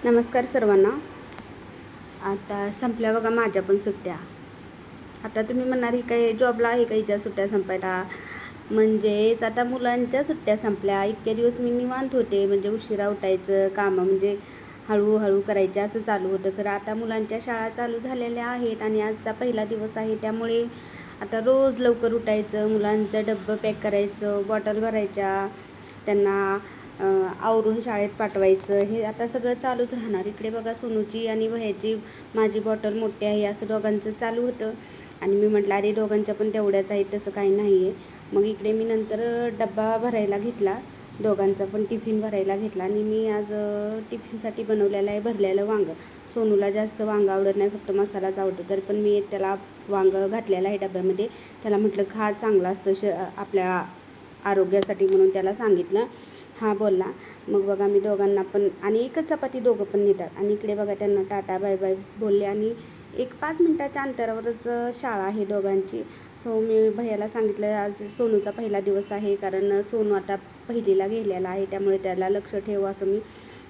नमस्कार सर्वांना. आता संपल्या बघा माझ्या पण सुट्ट्या. आता तुम्ही म्हणणार ही काही जॉबला आहे का हिच्या सुट्ट्या संपायला? म्हणजेच आता मुलांच्या सुट्ट्या संपल्या. इतके दिवस मी निवांत होते, म्हणजे उशिरा उठायचं, कामं म्हणजे हळूहळू करायचे असं चालू होतं. खरं आता मुलांच्या शाळा चालू झालेल्या आहेत आणि आजचा पहिला दिवस आहे, त्यामुळे आता रोज लवकर उठायचं, मुलांचं डब्बं पॅक करायचं, बॉटल भरायच्या, त्यांना आवरून शाळेत पाठवायचं, हे आता सगळं चालूच राहणार. इकडे बघा सोनूची आणि भैयाची माझी बॉटल मोठी आहे असं दोघांचं चालू होतं. आणि मी म्हटलं अरे दोघांच्या पण तेवढ्याच आहेत, तसं काही नाही आहे. मग इकडे मी नंतर डब्बा भरायला घेतला, दोघांचा पण टिफिन भरायला घेतला. आणि मी आज टिफिनसाठी बनवलेलं आहे भरलेलं वांगं. सोनूला जास्त वांगं आवडत नाही, फक्त मसालाच आवडतो, तरी पण मी त्याला वांगं घातलेलं आहे डब्यामध्ये. त्याला म्हटलं खा, चांगलं असतं आपल्या आरोग्यासाठी म्हणून त्याला सांगितलं. हा बोलला. मग बघा मी दोघांना पण, आणि एकच चपाती दोघं पण नेतात. आणि इकडे बघा त्यांना टाटा बाय बाय बोलले. आणि एक 5 मिनटाच्या अंतरावरच शाळा आहे दोघांची. सो मी भैयाला सांगितलं आज सोनूचा पहिला दिवस आहे, कारण सोनू आता पहिलीला गेलेला आहे, त्यामुळे त्याला लक्ष ठेव असं मी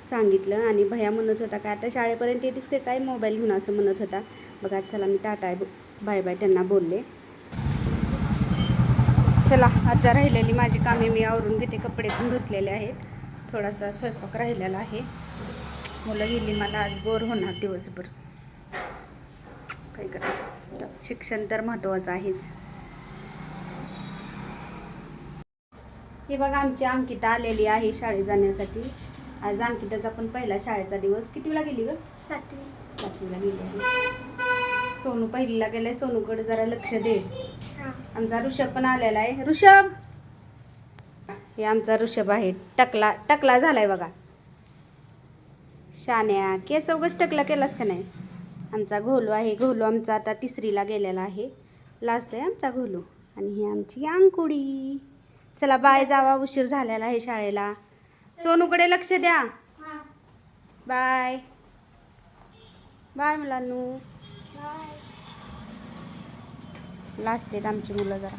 सांगितलं. आणि भैया म्हणत होता काय आता शाळेपर्यंत येतेस की काय मोबाईल घेऊन, असं म्हणत होता. बघा चला मी टाटा बाय बाय त्यांना बोलले. चला आता राहिलेली माझी कामे मी आवरून घेते. कपडे पण धुतलेले आहेत, थोडासा स्वयंपाक राहिलेला आहे. मुलं गेली, मला आज बोर होणार दिवसभर. काय करायचं, शिक्षण तर महत्त्वाचं आहेच. हे बघा आमची अंकिता आलेली आहे शाळेत जाण्यासाठी. आज अंकिताचा पण पहिला शाळेचा दिवस. कितीला गेली ग? 7वीला गेली आहे. सोनू पहिलीला गेलाय, सोनूकडे जरा लक्ष दे. आमचा ऋषभ पण आलेला आहे. ऋषभ, हे आमचा ऋषभ आहे. टकला झालाय बघा. शान्या, केस उगाच टकला केलास का नाही? आमचा घोलू आहे. घोलू आमचा आता 3रीला गेलेला आहे, लास्ट आहे आमचा घोलू. आणि ही आमची अंकुडी. चला बाय, जावा, उशीर झालेला आहे शाळेला. सोनूकडे लक्ष द्या. Bye bye मुलांनू. लास्ट आहेत आमची मुलं जरा.